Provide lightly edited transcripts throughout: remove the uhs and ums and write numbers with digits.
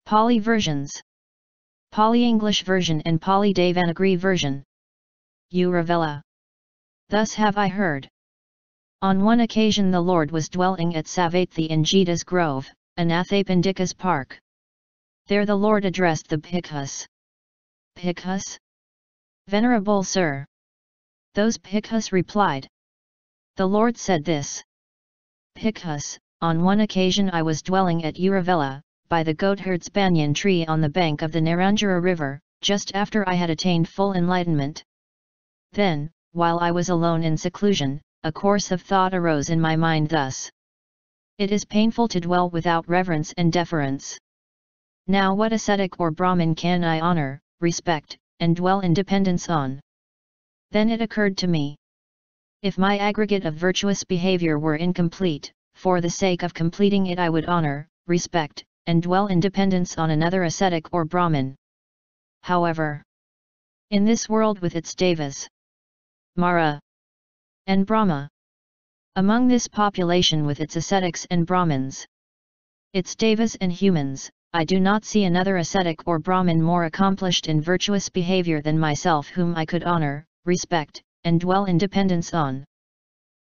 Pali versions. Pali English version and Pali Devanagari version. Uravela. Thus have I heard. On one occasion the Lord was dwelling at Savatthi in Jita's grove, Anathapindika's park. There the Lord addressed the bhikkhus. Bhikkhus? Venerable Sir. Those bhikkhus replied. The Lord said this. Bhikkhus, on one occasion I was dwelling at Uravela, by the goatherd's banyan tree on the bank of the Naranjara river, just after I had attained full enlightenment. Then, while I was alone in seclusion, a course of thought arose in my mind thus. It is painful to dwell without reverence and deference. Now what ascetic or Brahmin can I honor, respect, and dwell in dependence on? Then it occurred to me. If my aggregate of virtuous behavior were incomplete, for the sake of completing it I would honor, respect, and dwell in dependence on another ascetic or Brahmin. However, in this world with its devas, Mara, and Brahma, among this population with its ascetics and Brahmins, its devas and humans, I do not see another ascetic or Brahmin more accomplished in virtuous behavior than myself whom I could honor, respect, and dwell in dependence on.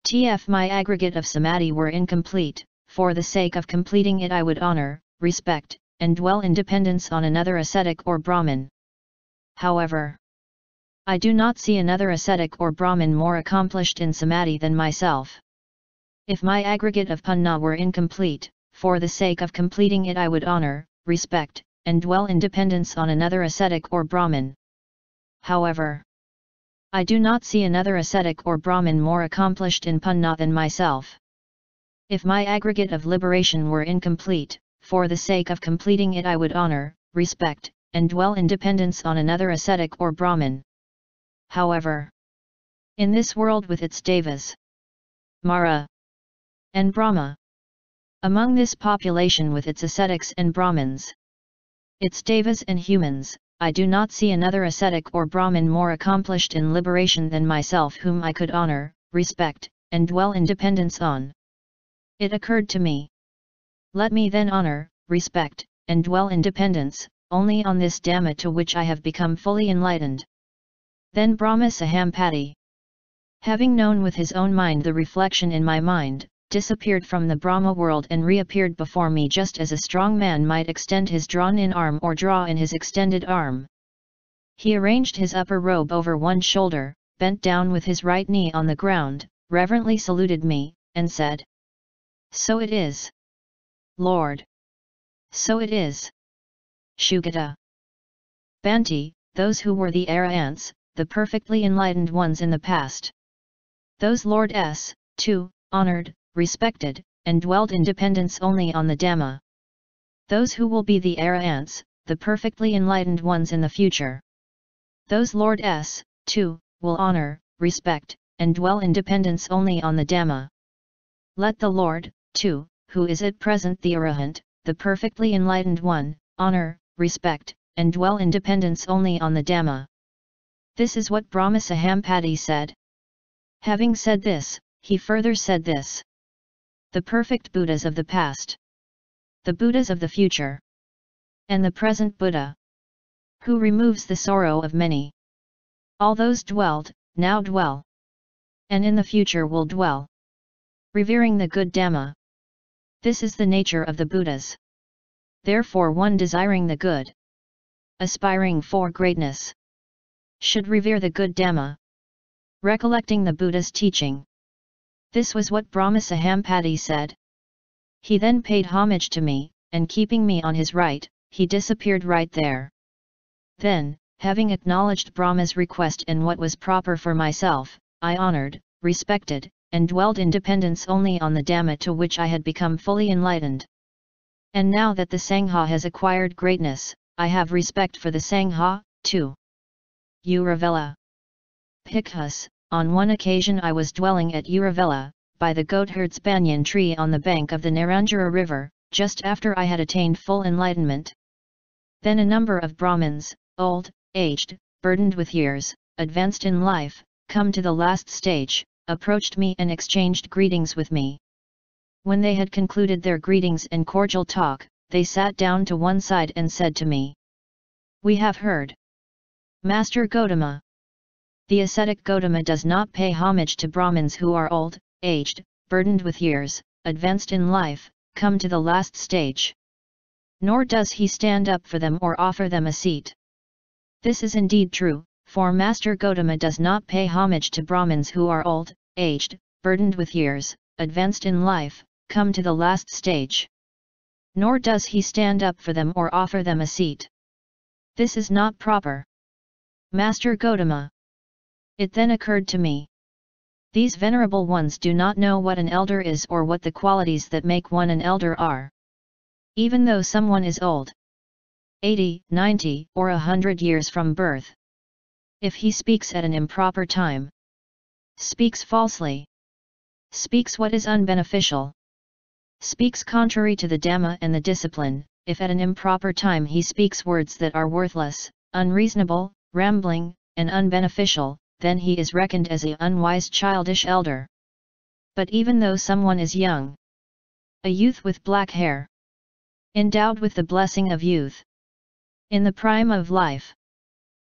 Tf my aggregate of samadhi were incomplete, for the sake of completing it I would honor, respect, and dwell in dependence on another ascetic or Brahmin. However, I do not see another ascetic or Brahmin more accomplished in samadhi than myself. If my aggregate of panna were incomplete, for the sake of completing it I would honor, respect, and dwell in dependence on another ascetic or Brahmin. However, I do not see another ascetic or Brahmin more accomplished in panna than myself. If my aggregate of liberation were incomplete, for the sake of completing it I would honor, respect, and dwell in dependence on another ascetic or Brahmin. However, in this world with its devas, Mara, and Brahma, among this population with its ascetics and Brahmins, its devas and humans, I do not see another ascetic or Brahmin more accomplished in liberation than myself whom I could honor, respect, and dwell in dependence on. It occurred to me. Let me then honor, respect, and dwell in dependence, only on this Dhamma to which I have become fully enlightened. Then Brahma Sahampati, having known with his own mind the reflection in my mind, disappeared from the Brahma world and reappeared before me just as a strong man might extend his drawn-in arm or draw in his extended arm. He arranged his upper robe over one shoulder, bent down with his right knee on the ground, reverently saluted me, and said, So it is, Lord. So it is. Shugata. Bhante, those who were the Arahants, the perfectly enlightened ones in the past. Those Lord S, too, honored, respected, and dwelled in dependence only on the Dhamma. Those who will be the Arahants, the perfectly enlightened ones in the future. Those Lord S, too, will honor, respect, and dwell in dependence only on the Dhamma. Let the Lord, too, who is at present the Arahant, the perfectly enlightened one, honor, respect, and dwell in dependence only on the Dhamma. This is what Brahma Sahampati said. Having said this, he further said this. The perfect Buddhas of the past, the Buddhas of the future, and the present Buddha, who removes the sorrow of many. All those dwelled, now dwell, and in the future will dwell, revering the good Dhamma. This is the nature of the Buddhas. Therefore one desiring the good, aspiring for greatness, should revere the good Dhamma, recollecting the Buddha's teaching. This was what Brahma Sahampati said. He then paid homage to me, and keeping me on his right, he disappeared right there. Then, having acknowledged Brahma's request and what was proper for myself, I honored, respected, and dwelled in dependence only on the Dhamma to which I had become fully enlightened. And now that the Sangha has acquired greatness, I have respect for the Sangha, too. Uravela. Bhikkhus, on one occasion I was dwelling at Uravela, by the goatherd's banyan tree on the bank of the Naranjara river, just after I had attained full enlightenment. Then a number of Brahmins, old, aged, burdened with years, advanced in life, come to the last stage, approached me and exchanged greetings with me. When they had concluded their greetings and cordial talk, they sat down to one side and said to me, "We have heard. Master Gautama." The ascetic Gautama does not pay homage to Brahmins who are old, aged, burdened with years, advanced in life, come to the last stage. Nor does he stand up for them or offer them a seat. This is indeed true, for Master Gautama does not pay homage to Brahmins who are old, aged, burdened with years, advanced in life, come to the last stage. Nor does he stand up for them or offer them a seat. This is not proper. Master Gautama. It then occurred to me. These venerable ones do not know what an elder is or what the qualities that make one an elder are. Even though someone is old, 80, 90, or 100 years from birth, if he speaks at an improper time, speaks falsely, speaks what is unbeneficial, speaks contrary to the Dhamma and the discipline, if at an improper time he speaks words that are worthless, unreasonable, rambling, and unbeneficial, then he is reckoned as an unwise childish elder. But even though someone is young, a youth with black hair, endowed with the blessing of youth, in the prime of life,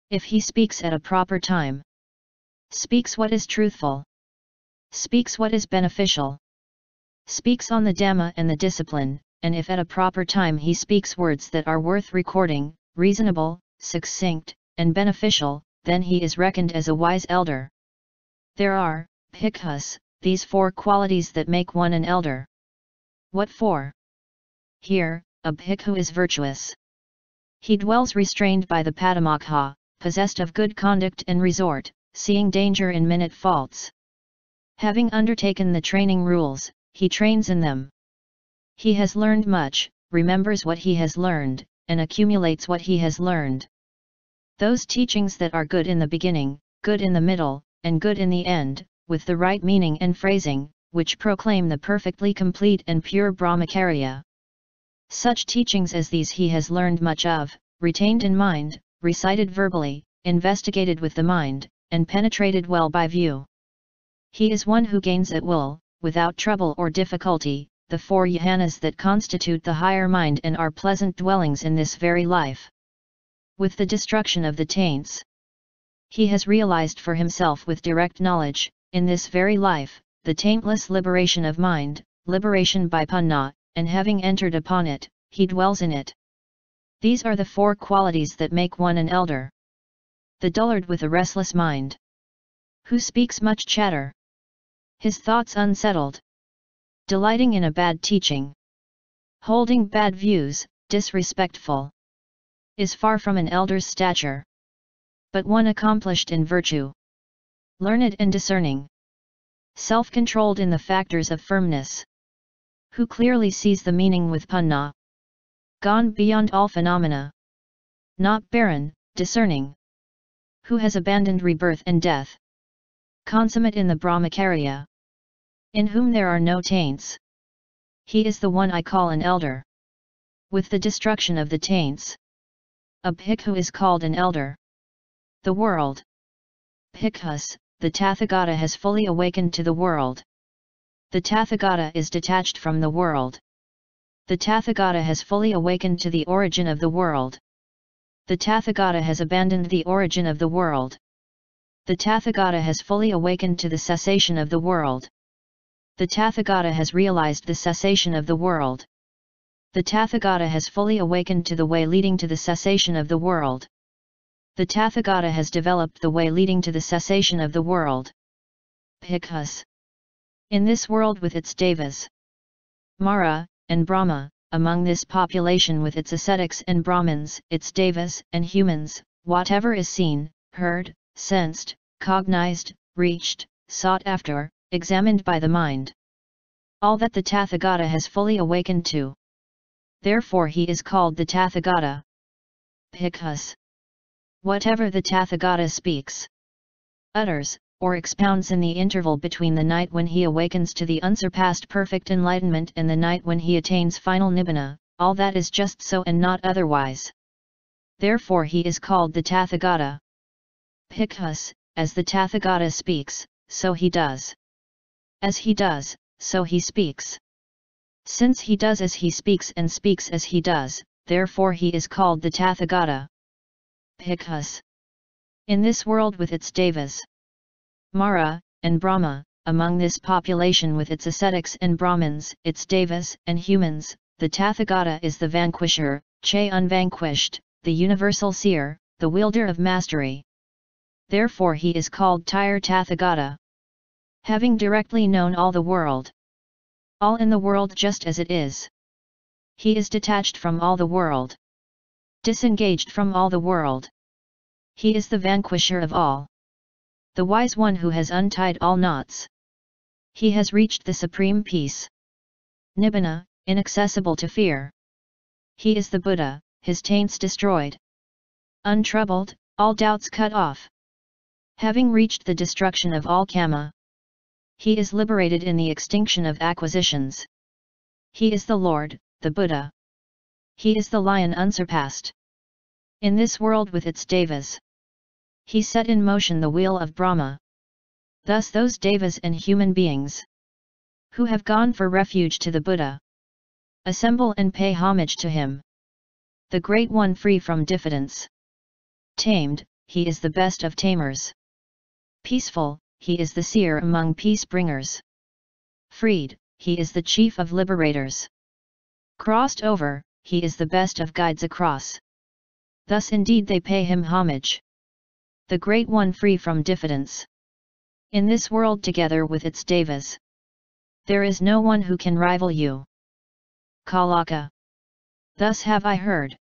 if he speaks at a proper time, speaks what is truthful, speaks what is beneficial, speaks on the Dhamma and the discipline, and if at a proper time he speaks words that are worth recording, reasonable, succinct, and beneficial, then he is reckoned as a wise elder. There are, bhikkhus, these four qualities that make one an elder. What for? Here, a bhikkhu is virtuous. He dwells restrained by the padamokha, possessed of good conduct and resort, seeing danger in minute faults. Having undertaken the training rules, he trains in them. He has learned much, remembers what he has learned, and accumulates what he has learned. Those teachings that are good in the beginning, good in the middle, and good in the end, with the right meaning and phrasing, which proclaim the perfectly complete and pure Brahmacharya. Such teachings as these he has learned much of, retained in mind, recited verbally, investigated with the mind, and penetrated well by view. He is one who gains at will, without trouble or difficulty, the four jhanas that constitute the higher mind and are pleasant dwellings in this very life. With the destruction of the taints, he has realized for himself with direct knowledge, in this very life, the taintless liberation of mind, liberation by panna, and having entered upon it, he dwells in it. These are the four qualities that make one an elder. The dullard with a restless mind, who speaks much chatter, his thoughts unsettled, delighting in a bad teaching, holding bad views, disrespectful, is far from an elder's stature. But one accomplished in virtue, learned and discerning, self-controlled in the factors of firmness, who clearly sees the meaning with panna, gone beyond all phenomena, not barren, discerning, who has abandoned rebirth and death, consummate in the Brahmacharya, in whom there are no taints. He is the one I call an elder. With the destruction of the taints, a bhikkhu is called an elder. The world. Bhikkhus, the Tathagata has fully awakened to the world. The Tathagata is detached from the world. The Tathagata has fully awakened to the origin of the world. The Tathagata has abandoned the origin of the world. The Tathagata has fully awakened to the cessation of the world. The Tathagata has realized the cessation of the world. The Tathagata has fully awakened to the way leading to the cessation of the world. The Tathagata has developed the way leading to the cessation of the world. Bhikkhus. In this world with its devas, Mara, and Brahma, among this population with its ascetics and Brahmins, its devas and humans, whatever is seen, heard, sensed, cognized, reached, sought after, examined by the mind, all that the Tathagata has fully awakened to. Therefore he is called the Tathagata. Bhikkhus. Whatever the Tathagata speaks, utters, or expounds in the interval between the night when he awakens to the unsurpassed perfect enlightenment and the night when he attains final nibbana, all that is just so and not otherwise. Therefore he is called the Tathagata. Bhikkhus, as the Tathagata speaks, so he does. As he does, so he speaks. Since he does as he speaks and speaks as he does, therefore he is called the Tathagata. Bhikkhus. In this world with its devas, Mara, and Brahma, among this population with its ascetics and Brahmins, its devas and humans, the Tathagata is the vanquisher, che unvanquished, the universal seer, the wielder of mastery. Therefore he is called Tyre Tathagata. Having directly known all the world, all in the world just as it is, he is detached from all the world, disengaged from all the world. He is the vanquisher of all, the wise one who has untied all knots. He has reached the supreme peace, Nibbana, inaccessible to fear. He is the Buddha, his taints destroyed, untroubled, all doubts cut off. Having reached the destruction of all kama, he is liberated in the extinction of acquisitions. He is the Lord, the Buddha. He is the lion unsurpassed. In this world with its devas, he set in motion the wheel of Brahma. Thus those devas and human beings, who have gone for refuge to the Buddha, assemble and pay homage to him. The Great One free from diffidence. Tamed, he is the best of tamers. Peaceful, he is the seer among peace-bringers. Freed, he is the chief of liberators. Crossed over, he is the best of guides across. Thus indeed they pay him homage. The Great One free from diffidence. In this world together with its devas, there is no one who can rival you. Kalaka. Thus have I heard.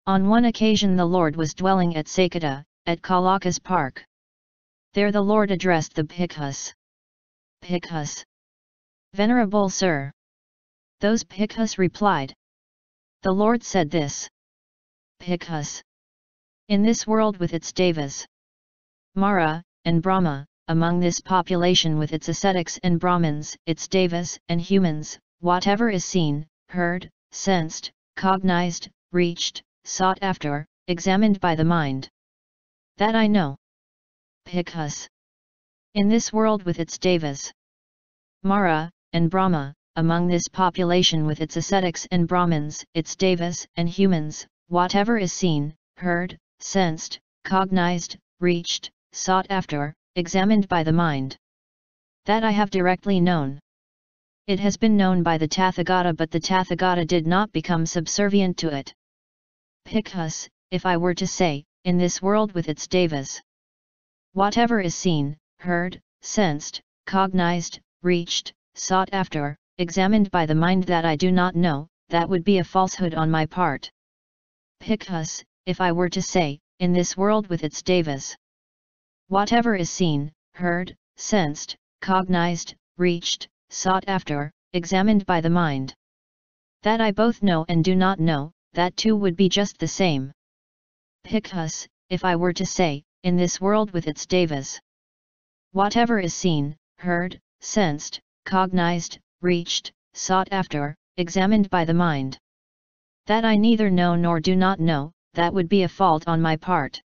On one occasion the Lord was dwelling at Sakata, at Kalaka's park. There the Lord addressed the Bhikkhus. Bhikkhus. Venerable Sir. Those Bhikkhus replied. The Lord said this. Bhikkhus. In this world with its devas, Mara, and Brahma, among this population with its ascetics and Brahmins, its devas and humans, whatever is seen, heard, sensed, cognized, reached, sought after, examined by the mind, that I know. Bhikkhus. In this world with its devas, Mara, and Brahma, among this population with its ascetics and Brahmins, its devas and humans, whatever is seen, heard, sensed, cognized, reached, sought after, examined by the mind, that I have directly known. It has been known by the Tathagata, but the Tathagata did not become subservient to it. Bhikkhus, if I were to say, in this world with its devas, whatever is seen, heard, sensed, cognized, reached, sought after, examined by the mind, that I do not know, that would be a falsehood on my part. Bhikkhus, if I were to say, in this world with its devas, whatever is seen, heard, sensed, cognized, reached, sought after, examined by the mind, that I both know and do not know, that too would be just the same. Bhikkhus, if I were to say, in this world with its devas, whatever is seen, heard, sensed, cognized, reached, sought after, examined by the mind, that I neither know nor do not know, that would be a fault on my part.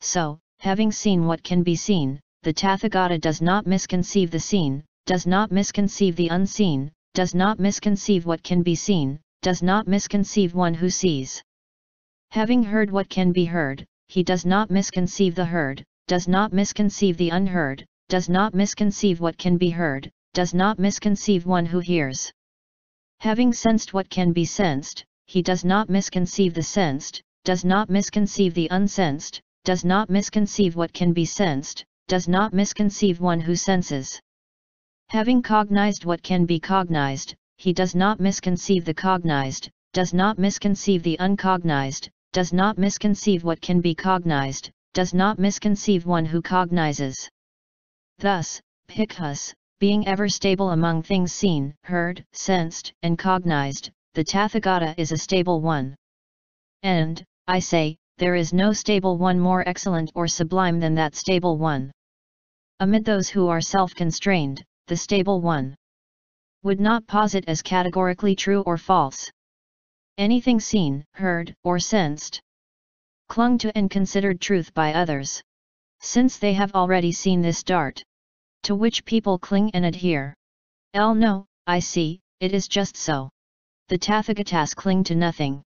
So, having seen what can be seen, the Tathagata does not misconceive the seen, does not misconceive the unseen, does not misconceive what can be seen, does not misconceive one who sees. Having heard what can be heard, he does not misconceive the heard, does not misconceive the unheard, does not misconceive what can be heard, does not misconceive one who hears. Having sensed what can be sensed, he does not misconceive the sensed, does not misconceive the unsensed, does not misconceive what can be sensed, does not misconceive one who senses. Having cognized what can be cognized, he does not misconceive the cognized, does not misconceive the uncognized, does not misconceive what can be cognized, does not misconceive one who cognizes. Thus, Bhikkhus, being ever stable among things seen, heard, sensed, and cognized, the Tathagata is a stable one. And, I say, there is no stable one more excellent or sublime than that stable one. Amid those who are self-constrained, the stable one would not posit as categorically true or false anything seen, heard, or sensed, clung to and considered truth by others, since they have already seen this dart, to which people cling and adhere. No, I see, It is just so. The Tathagatas cling to nothing.